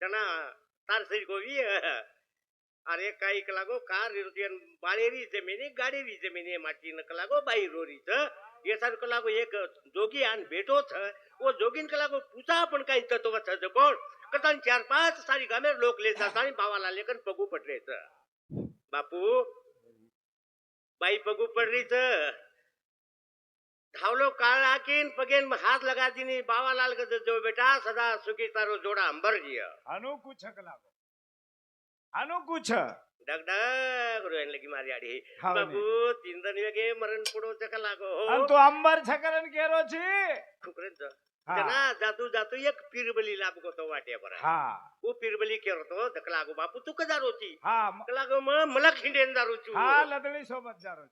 जना तार सरी गोवी अरे काही लागो कार बाळेरी जमिनी गाडेरी जमिनी माटी नक लागो बाई रोरीच ये सारखं लागो एक जोगी आन भेटो छ वो जोगीन का लागो पूजा पण काही तत्व छ कोण कतान 4-5 सारी गामे लोक ले जाता आणि बावाला लेकन पगू पडलेच बापू बाई पगू पडरीच धावलो काळ आकीन पगेन हाथ लगा दीनी बावालाल के जो बेटा सदा सुखी तारो जोड़ा अंबर जिया अनु कुछ लागो अनु कुछ डगडग रोयन लगी मारी आडी बाबू तीन दिन वेगे मरण पडो चका लागो अन तो अंबर छकरन केरो छी खुकरेच जना जातू जातू एक पीरबली लाभ को तो वाटे पर हां वो पीरबली केरो तो दक लागो बापू तू कदा रोची हां लागो मला खिंडेन दारू चू हां लदली सोबत जारो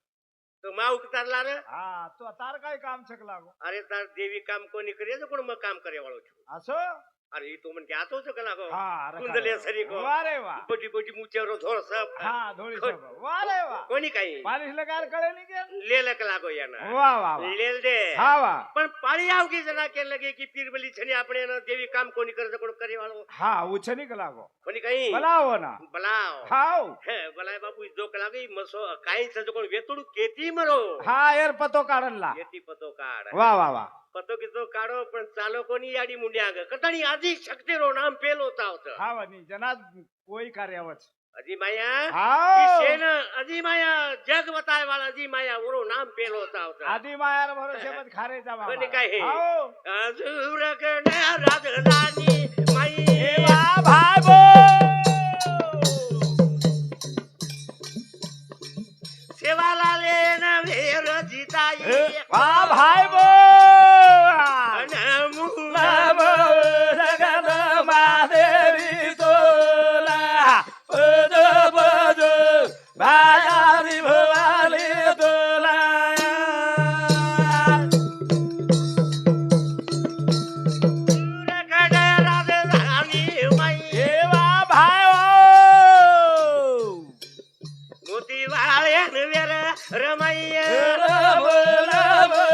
तो मा उकतारला रे हां तो तार काय काम छक लागो अरे तार देवी काम कोणी करे तो कोण म काम करे वाळो छु असो अरे तो मन क्या तो चका लागो हां कुंडले सरी को वारे वा बडी बडी मुचेरो धोर सब हां धोळी सब वारे वा कोणी काही पालिश लगार कळे नी के लेलक लागो याना वाह वाह लेल दे हां वाह पण पाळी आवगी जना के लगे की पीरबली छनी आपणे न देवी काम कोणी करत कोण करे वाळो हां उछनी के लागो कोणी काही बलाव ना बलाव हाव हे बलाय बापू जो लागे मसो काही सज कोण वेतुडू केती मरो हां एर पतो काढला येती पतो काढ वाह वाह वाह पतो की तो काढो पण चालो कोणी याडी मुंड्या ग कटाणी आधी शक्ती रो नाम पेल होता होत हां वनी जना कोई कार्यावच अजी माया हाव की सेन अजी माया जग बताए वाला अजी माया वो नाम पेल होता होता आदि मायार भरोसे मत खारे जा बाबा कोणी काय हे हाव अजूर कने राजधानी माई ए वाह भाईबो सेवाला लेन वेर जिताई वाह भाईबो नमो नमो जगद महादेवी तोला पद पद भायारी भवाली तोला कने राजधानी माई ए वाह भाईबो मोती वाळेन वेर रमैया नमो नमो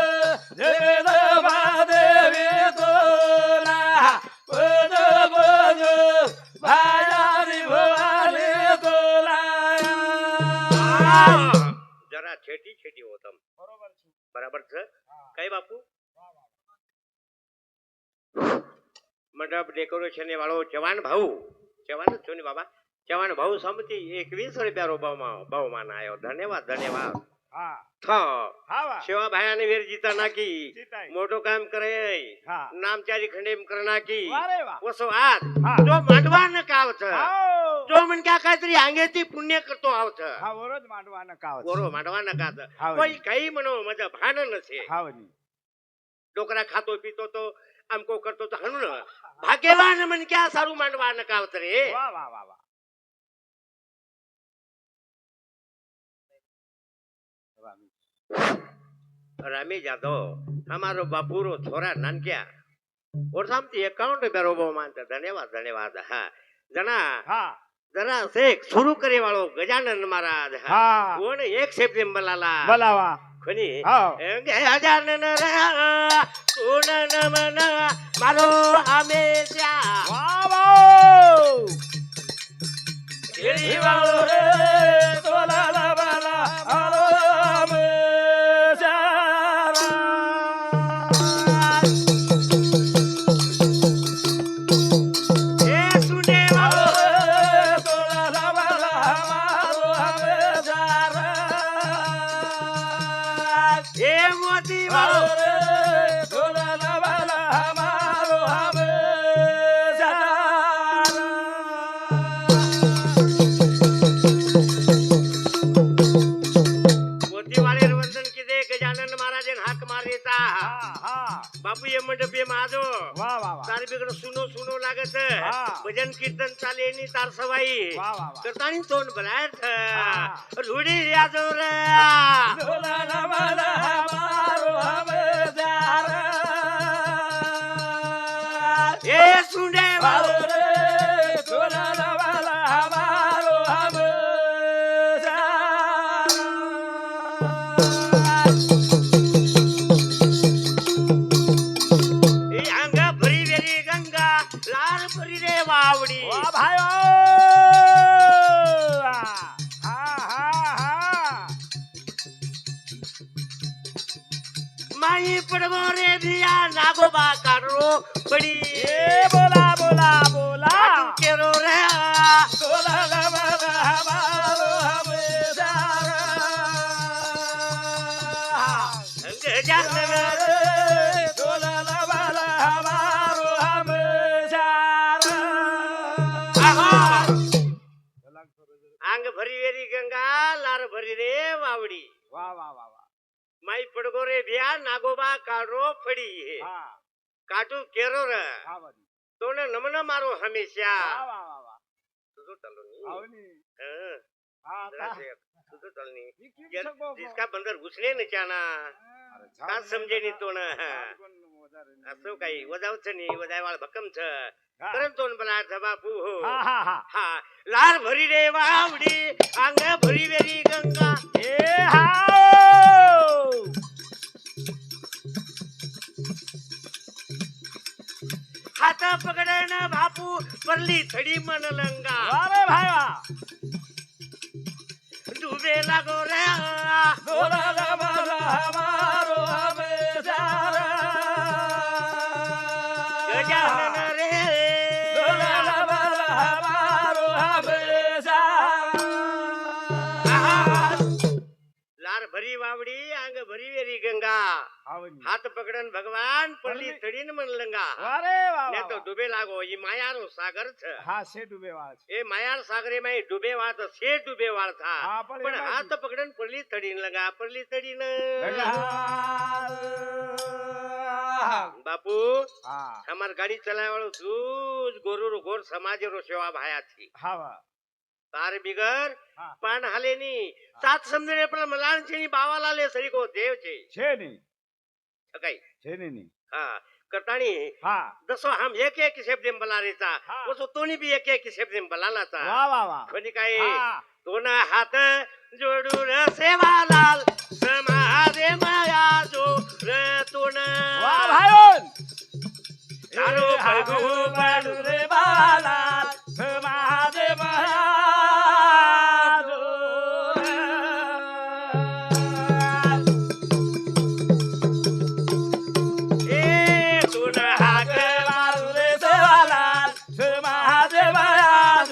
जगद महादेवी तोला पद पद भायारी भवाली तोला जरा छेटी छेटी होतम बरोबर छी बराबर छ काय बापू मंडप डेकोरेशन वाळो जवान भाऊ जवान છો ને બાબા जवान भाऊ समती 21 रुपया बहुमान आयो धन्यवाद धन्यवाद हां था हां वा सेवा भायाने वेर जीता नाकी जीताय मोठो काम करे हां नामचारी खंडेम कर नाकी वारे वा वसो आत हां जो मांडवा न कावच हाव जो मन क्या काहीतरी अंगेती पुण्य करतो आवच हा वरोज मांडवा न कावच वरो मांडवा न कात हाव कोई काही म्हणो माझा भान नसे हावनी डोकरा खातो पितो तो आमको करतो तो हणून भाग्यवान मन क्या सारू मांडवा न कावत रे वाह वाह वाह वाह रामी जादव हमारो बापूरो छोरा नानक्या और सामती अकाउंट बरोबर मानता धन्यवाद धन्यवाद हा जना हां जरा शेख सुरू करे वाळो गजानन महाराज हां कोण 1 सप्टेंबर ला बोलावा कोणी हाव गजानन रा कोण नमन मारो हमेशा वाह वाह खेळी वाळो रे तोला ला बाला आलो ए सुने वाळो ए मोती वाळो मोतीवाळेर वंदन किदे गजानन महाराजन हाक मारेता बापू ये मंडप ये माझो वाह वाह वाह तार बिगड़ सुनो सुनो लागत हाँ। भजन कीर्तन चाले नी तार सवाई वाह वाह वाह करतानी तोंड बलायत हाँ। रूढी यादो रे ए सुंडे वालो ए अंगा भरी वेरी गंगा लाल भरी रे वावडी वा भाई हा हा माई पडगो रे भिया नागोबा काढरो पडी ए बोला बोला बोला केरो रे बोला बोला हमारो हमेशा गजानन बोला बोला हमारो हमेशा अंग भरी वेरी गंगा लार भरी रे वावडी वा वा वा वा माई पडगो रे भिया नागोबा काढरो पडी हा काटू केरो रे हा बनी तोने नमन मारो हमेशा वा वा वा वा तुझो चालू नी आवनी हं, हा जरा आता से तुझो चालू नी मी किती सगो जिसका बंदर घुसले न चाना का समजे नी तो न असो काही वजावच नी वजायवाळ भक्कम छ करन तोन बना बापू हो हा हा हा हा लार भरी रे वावडी अंग भरी वेरी गंगा ए हा हात पकडन बापू परली थडी मन लंगा अरे भाई वा डुबे लागो रे बोला बोला हमारो हमेशा गजानन रे बोला बोला हमारो हमेशा लार भरी वावडी अंग भरी वेरी गंगा आवनी हात पकडन भगवान परली थडीन मन लंगा अरे वा ने वा तो डुबे लागो ई मायारो सागर छ हा से डूबे वाच ए मायार सागरे में डुबे वात से डुबे वाळ था हा, पण पण एमाची. हात पकडन परली थडीन लंगा परली थडीन बापू हा हमार गाड़ी चलाए वालो जूझ गोरु गोर समाज रो सेवा भाया थी हा वा तार बिगर हा पान हालेनी सात समजणे पण मलाण छेनी बावाला ले सरी को देव छे नहीं छकाई छे नहीं हा करतानी हा दसो हम एक एक शब्द में बला रेता हा. वो तोनी भी एक एक शब्द में बलाला था वा वा वा कोणी काय हा तो ना हात जोडू र सेवालाल समाजे माया जो र तो ना वा भाईओन चारो बगू बाडू रे बाला समाजे महाराज ए तो ना हाक मारू रे सेवाला समाजे महाराज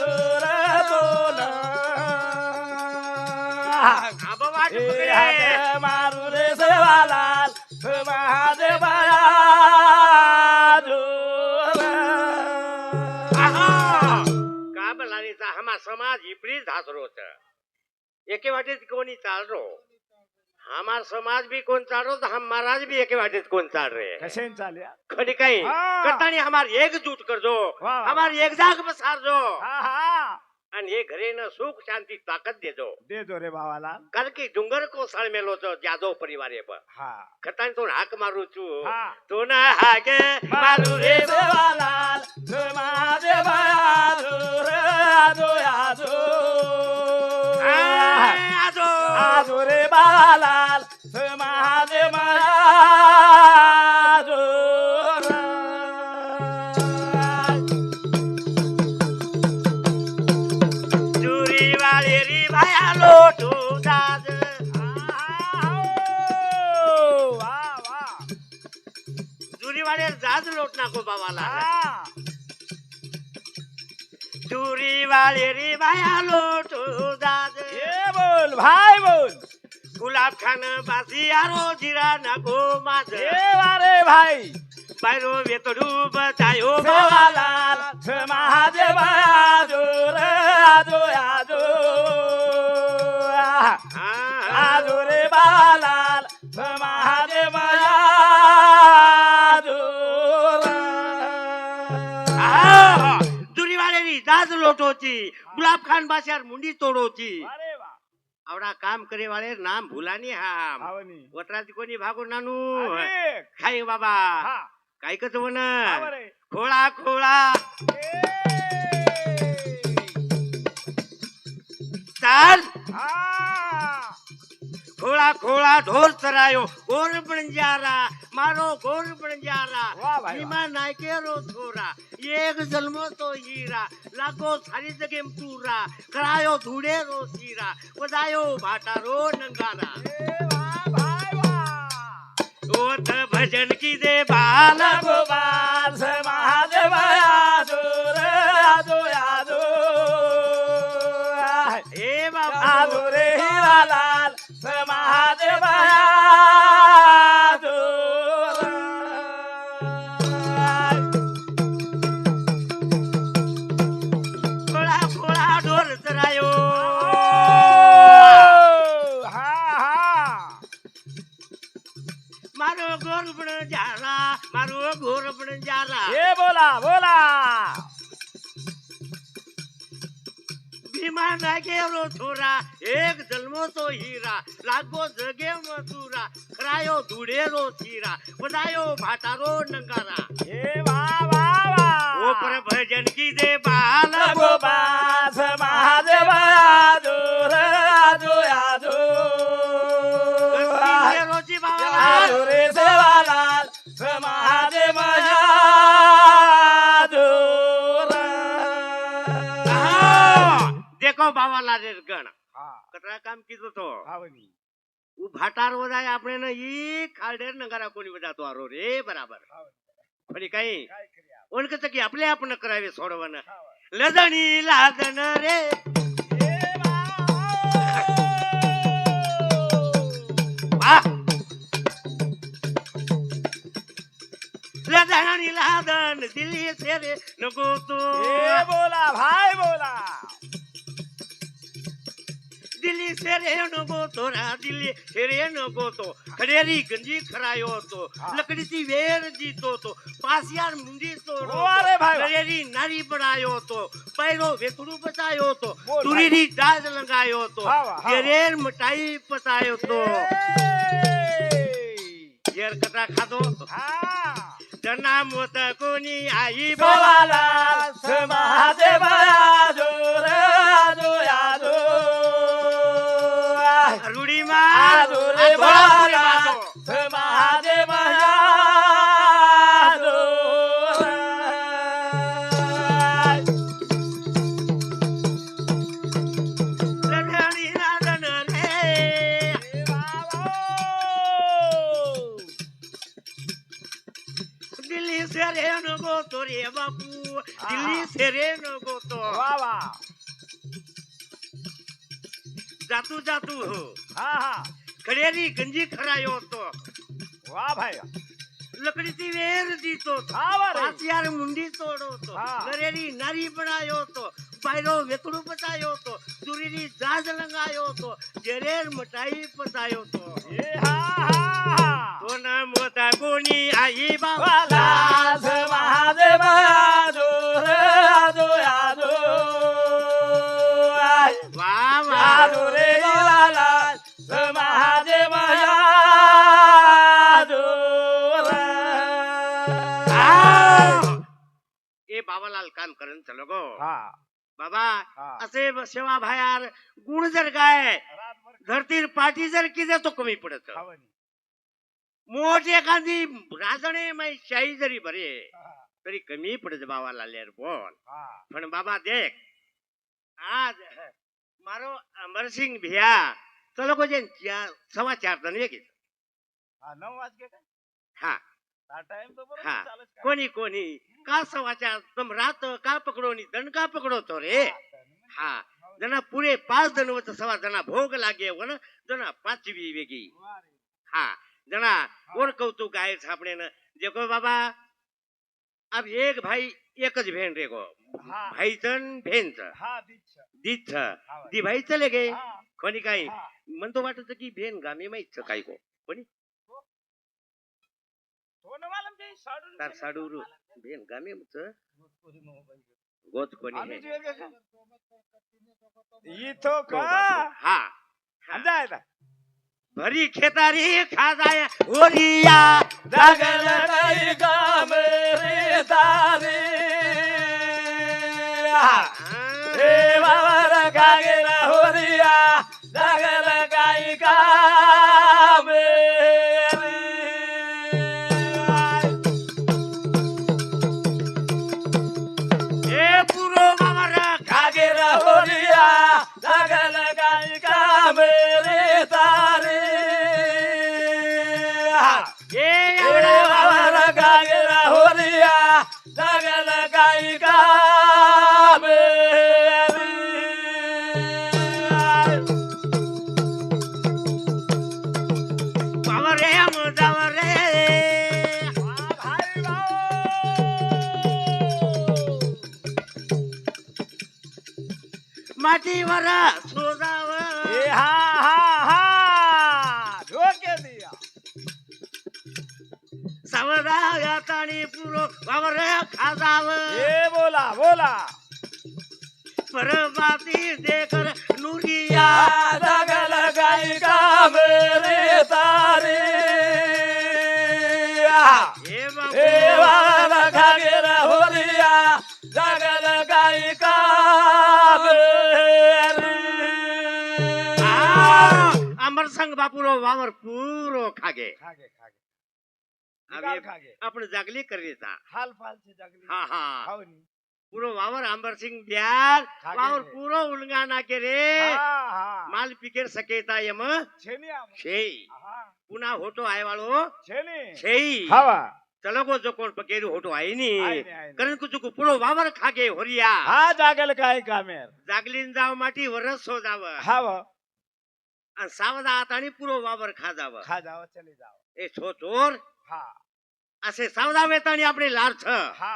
अब वाट पकडे मारू रे सेवाला समाजे का बलानीचा हमा समाज इपरीच धासरोच एके वाटेत कोणी चालरो हमार समाज भी कोण चालरो तो हम महाराज भी एके वाटेत कोण चाल रे कसे चालया खड़ी कहीं हाँ। करतानी हमार एकजूट कर दो वाह। हमार एक जाग बसार दो हा हा आणि ये घरे न सुख शांति ताकत दे दो दे दो रे भावाला कल की डुंगर को सळ मेलो तो जादव परिवार पर हा करतानी तो हाक मारू छू हा तो ना हाके मारू रे सेवाला समाजे महाराज आजो आजो आजो आजो रे बालाल समाजे महाराज जुरी वाली री भाया लोटू दाद वा वा जुरी वाले जाज लोट नको बाबाला हा जुरी वाली री भाया लोटू दाद ये बोल भाई बोल गुलाब खान बासी आरो जिरा नको माझ ये वारे भाई बायरो वेतडू बचायो सेवालाल महादेव आजो रे आजो आजो आजो रे बालाल महादेव आजो दुरीवालेरी दाज लोटोची गुलाब खान बासियार मुंडी तोडोची अरे वा आवडा काम करे वाले नाम भुलानी हाम आवनी वत्राची कोणी भागो नानू अनेक खाई बाबा हा काय कच म्हण आवरे खोळा खोळा चाल हा खोळा खोळा ढोर चरायो ओर बंजारा મારો ઘોર બણજારા વાહ ભાઈ, ભીમા નાયકેરો છોરા એક જન્મો તો હીરા લાગો સારી જગે પૂરા કરાયો ધૂળેરો સીરા બજાયો ભાટારો નંગારા ઓત ભજન કીધે બાલ ગોપાલ સે મહાદેવ યાદો રે યાદો યાદો હે બાબા આદો રે હીરાલાલ સે મહાદેવ યાદો થોડા થોડા ઢોર ચરાયો મારો ઘોર બણજારા મારો ઘોર બણજારા ये बोला बोला ભીમા નાગેરો છોરા એક જન્મો તો હીરા લાગો જગે મથુરા ખરાયો ધૂળેરો સીરા બજાયો ભાટારો નંગારા ये वाह वाह वाह ઉપર ભજન કીધે બાલ ગોપાલ સે મહાદેવ યાદો રે યાદો યાદો રોજી બાબા યાદો રે સેવાલાલ સે મહાદેવ યાદો રે દેખો બાવાલા રે ગણ હા કટરા કામ કીધું તો આવની હું ભાટાર વજાય આપણે ને ઈ ખાડેર નંગારા કોની વજાતો આરો રે બરાબર ફરી કઈ काय કર્યા ઓન કે તકી આપણે આપને કરાવે છોડવાના લદણી લાદન રે ये વાહ લદણી લાદન દિલ્હી સેરે નગો તો बोला भाई बोला દિલ્હી સેરે નગો તો રા દિલ્હી સેરે નગો તો ખડેરી ગંજી ખરાયો તો લકડીથી વેર જીતો તો પાસિયાર મુંડી તોડો અરે ભાઈ વાહ. ખડેરી નારી બનાયો તો પૈરો વેકડું બચાયો તો બોલ તુરીની દાજ લંગાયો તો હા વાહ, હા ઘેરેર મટાઈ પતાયો તો ઘેર કટા ખાધો हाँ જના મોત કોની આઈ सेवालाल से महादेव यादो रे यादो यादो રૂડીમાં यादो रे बाला से महादेव यादो લડણી નાદન રે દિલ્હી સેરે નગો તો રે બાપુ દિલ્હી સેરે નગો તો वाह वाह જાતું જાતું हाँ हाँ ખડેરી ગંજી ખરાયો તો वाह भाई લકડીથી વેર જીતો તો हाँ वाह પાસિયાર મુંડી તોડો તો હા. ઘરેરી નારી બનાયો તો પાયરો વેકડું બચાયો તો તુરીની જાજ લંગાયો તો ઘેરેર મટાઈ પતાયો તો ये हाँ हाँ સોના મોતા કોની આઈ બાબા वाला से महादेव यादो रे यादो यादो વાહ વાહ यादो रे वाला से महादेव यादो रे ए बाबालाल काम करन चलो गो हाँ बाबा हाँ असे सेवा भायार गुण जर काय धरतीर पाठी जर किजे तो कमी पडत मोठी एखादी राजणे मै शाही जरी भरे तरी कमी पडत बाबालाल यार बोल पण बाबा देख आज मारो अमरसिंह भिया चलो को जे 4:15 जण एक हाँ 9 वाज के हाँ टाइम तो बरोबर हाँ. चालत का? कोणी कोणी का 4:15 तुम रात का पकडो नी दंड का पकडो तो रे हा जना पुरे 5 जण होत सवा जना भोग लागे वन जना 5वी वेगी हा जना और कौतुक आहे छापणे न देखो बाबा अब एक भाई एकच भेन रे गो हाँ भाईचन भेनच हाँ दीक्षा दीच दी भाई चले गे हाँ कोणी काही हाँ म्हणतो वाटत की भेन गामी माहित काय गो कोणी तो न मालूम जे साडू तार साडूरू भेन गामी मच गोत कोणी आम्ही हे जे का इथो का हा अंदा आहे भरी खेतारी खाजाय ओरिया जागल नाही काम रे तारे हे बाबर कागेला होरिया जागल काही काम रे माटीवर शोधाव ए हा डोके दिया सावधानी पुरो वावर खाजाव ए बोला परमाती देकर नुरिया जगल गाई का मेरे तारे ए वाला खागे होरिया जगल गाई का मेरे अमर संग बापूरो वावर पूरो खागे निकाल खागे आपण जागली करीता हाल फाल से जगली हा हा हावनी पूरो वावर अंबर सिंग ब्यार खागे वावर रे. पूरो उलंगाना के रे हा माल पिकेर सकेता यम छेनी आम छेई हा पुन्हा होतो आहे वाळो छेनी छेई हवा चलगो जो कोण पकेरू होतो आहे नी आईने. कारण कुचु पुरो वावर खागे होरिया हा जागल काय कामेर जागलीन जाव माटी वरस सो जाव हाव आणि सावधा आणि पुरो वावर खा जाव खा जाव चले जाव ए छो चोर हा असे सावधा वेतानी आपले लारछ हा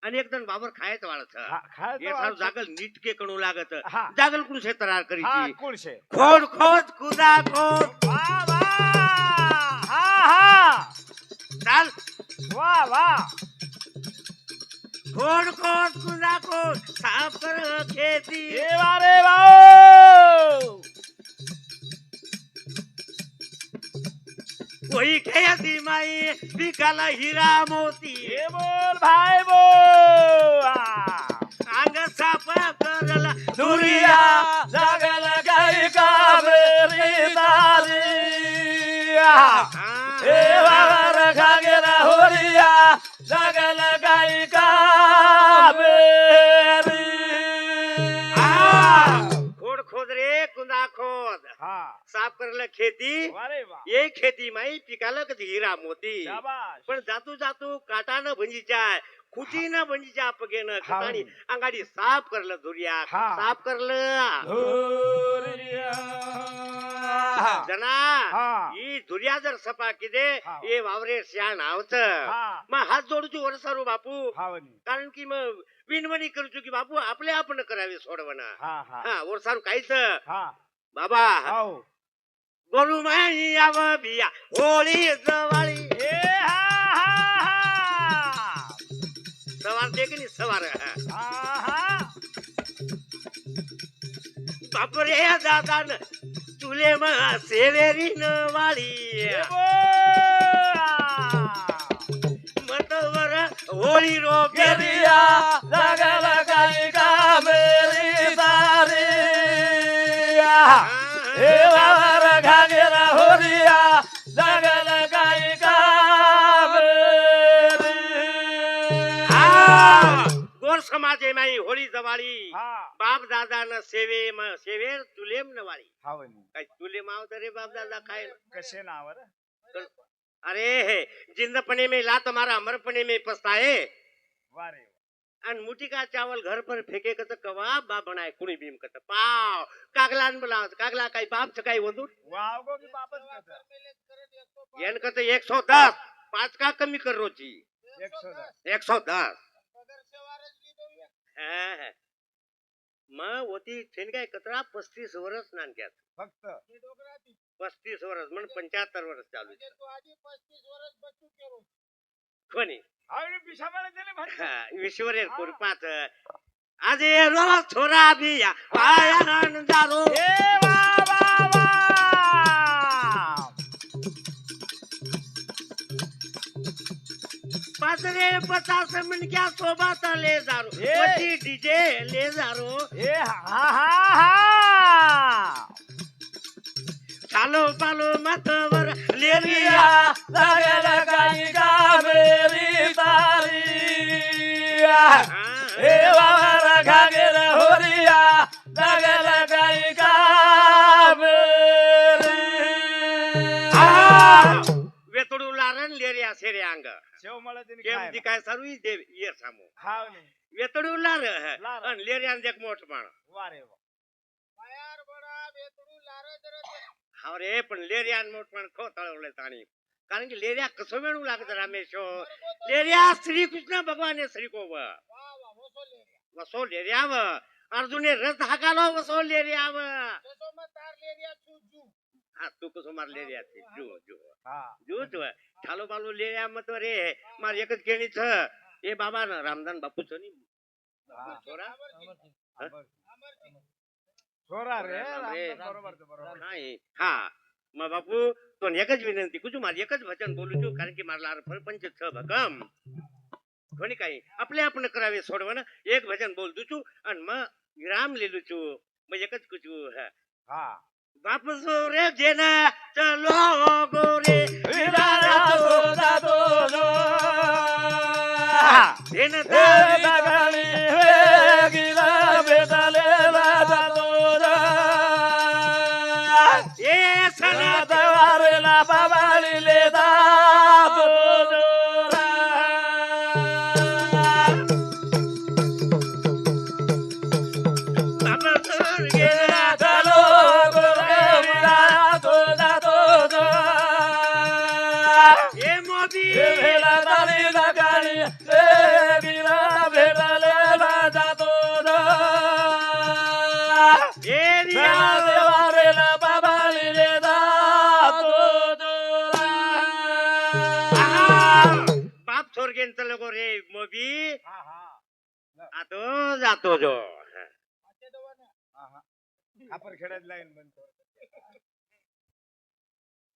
आणि एकदम वावर खायच वाळछ खा हे साव जागल नीटके कणू लागत हा. जागल कुण से तरार हा करीची कुणशे खोड खोद कुदा खोद वा वा हा चाल वा खोड खोद कुदा खोद साफ कर खेती ए वारे वाओ वही खेती माई पिकाला हिरा मोती ए बोल भाई बोल अंग साफ करला दुरिया जगल गाई का मेरी तारी ए वावर खागे होरिया जगल गाई का मेरी खोड खोद रे कुंदा खोद हा साफ करला खेती वारे वा ये खेती माई पिकाला कधी हिरा मोती शाबाश पण जातू जातू काटानं भंजीच्या खुटी न भंजीच्या पगेनं हा. खतानी अंगाडी साफ करलं धुरिया हा. साफ करलं धुरिया जना हा. ही धुरिया जर सपा किदे हा. ये वावरे शान आवत हा मग हात जोडू वरसारू बापू हावनी कारण की मग विनवणी करूचू की बापू आपले आपण करावे सोडवणं हा हा हा वरसारू काहीच हा बाबा हाव गोरू माई याव बिया होळी जवाळी ए हा सवार दे की नाही सवार हा बापरे दादा तुले मग सेवेरी न वाळी मतवर होळी रो गेरिया जगल गाई का मेरी तारी ए वावर घागेर होरिया जगल गाई का मेरी गोर समाजे माई होळी जवाळी हा बाप दादा न सेवेर तुलेम न वाळी हावनी काय तुले माव रे बाप दादा काय कसे नावर अरे हे जिंदपने में लात मारा अमरपने में पछताए वारे आणि मुठी का चावल घर पर फेंके कत कवा बाप बनाए कुणी भीम कत पाव कागलान बोलाव कागला काही बाप काही वंदूर वाव गो की वापस कर यान कत 110 5 का कमी कर रोची 110 110 मग होती ठेन काय कतरा 35 वर्ष नानक्यात फक्त 35 वर्ष म्हण 75 वर्ष चालू कोणी आवडी पिशाबाला दिले भारी ईश्वर कृपात आज ये रोज छोरा बिया पायान दारो ए वा वा वा पाचरे 50 मिनट क्या सोबत ले जारो ए. वटी डीजे ले जारो ए हा चालो पालो मतवर ले लेरिया जगल गाई का मेरी तारी ए वावर घागेर होरिया जगल गाई का मेरी वेतडू लारण लेरिया सेरे अंग शेव मला तिने केम दी काय सारू देव ये सामो हाव नाही वेतडू लार लार. आणि लेरिया देख मोठ पण वारे वा हा रे पण लेरिया मोठ पण खो तळवले ताणी कारण की लेरिया कसं वेळू लागत रामेशो लेरिया श्री कृष्ण भगवान श्री को वसो लेरिया व अर्जुने रस हाकालो वसो लेरियाव હા તું કસો માર લેરિયા છે જો જો જો જો ઠાલો બાલો લેરિયા મત રે માર એક જ કેણી છે એ બાબા રામદાન બાપુ છે ની છોરા છોરા રે રે. બરોબર છે બરોબર હા હા માં બાપુ તો એક જ વિનંતી કુછ માર એક જ વચન બોલું છું કારણ કે મારા લાર પંચ છ ભકમ ઘણી કઈ આપણે કરાવે છોડવાના એક ભજન બોલતું છું અને માં વિરામ લેલું છું મેં એક જ કુછું હા વાપસ રે જેના ચલો ગોરે વિરારા સોદા તો જો એને એ દાગણી હે ગીલા બેટાલે રાજા તો એ સના તવારે ના બાબાલી લેતા તો વાપસ રે ચાલો ગોરે વિરારા સોદા તો એ મોદી એ ભેલા તારી દાગણી એ ગીલા બેટાલે રાજા તો એ રિયા દેવારે ના બાબાલી લેતા તો બાપ સ્વર્ગેન ચલો ગો રે મોદી આ તો જાતો જો ખાપર ખેડા જ લાઈન બનતો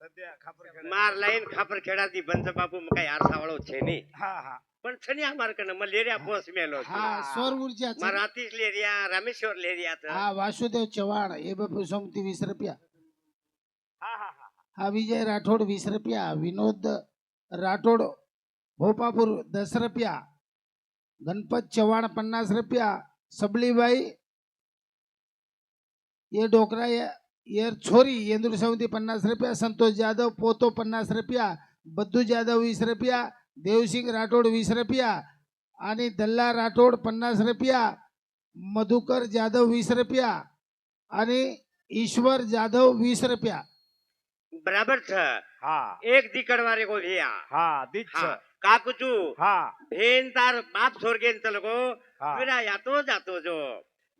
સદ્યા ખાપર ખેડા માર લાઈન ખાપર ખેડાતી બંધ બાપુ કઈ આરસા વાળો છે નહીં હા હા પણ છે ને આ માર કને મલેરિયા પોસ મેલો છે હા સૌર ઉર્જા છે. મારા આતીશ લેરિયા રામેશ્વર લેરિયા છે હા વાસુદેવ ચવાણ એ બાપુ સોમથી 20 રૂપિયા. હા હા હા હા વિજય રાઠોડ 20 રૂપિયા. વિનોદ રાઠોડ ભોપાપુર 10 રૂપિયા. ગણપત ચવાણ 50 રૂપિયા. સબલીભાઈ ये डोकरा ये छोरी येंदुर समिति 50 रुपया. संतोष यादव पोतो 50 रुपया. बद्दू यादव 20 रुपया. देवसिंह राठोड 20 रुपया आणि दल्ला राठोड 50 रुपया. मधुकर जाधव 20 रुपया आणि ईश्वर जाधव 20 रुपया. બરાબર છે હા એક દીકડ વારે કો ભૈયા હા દીક્ષ હા કાકુચુ હા ભેન તાર બાપ સ્વર્ગેન ચલગો હા. વિરા યાતો જાતો જો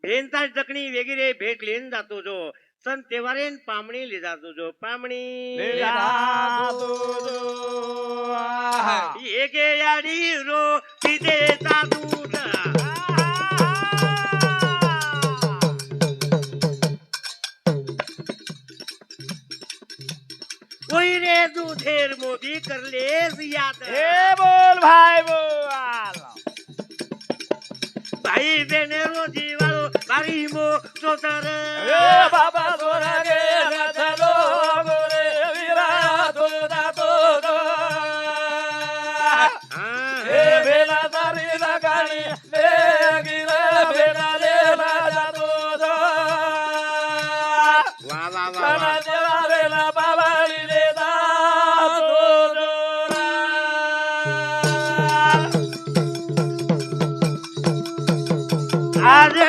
ભેન તાર જકણી વેગીરે ભેટ લેન જાતો જો સન તહેવારેન પામણી લે જાતો જો પામણી લેરા તો આહા. એકે યાડી રો સીધે જાતું કોઈ રે દૂધેર મોદી કર લેસ યાદ એ બોલ ભાઈ બોલ ભાઈ બેને રોજી વાળો મારી મો ચોતર એ બાબા સોરા ગે રથલો ગોરે વીરા તો દાતો એ ભેલા તારી લગાણી લે ગીરા ભેલા લે રાજા તો વાહ વાહ વાહ કના દેવા વેલા બાબાલી લે દાતો આજે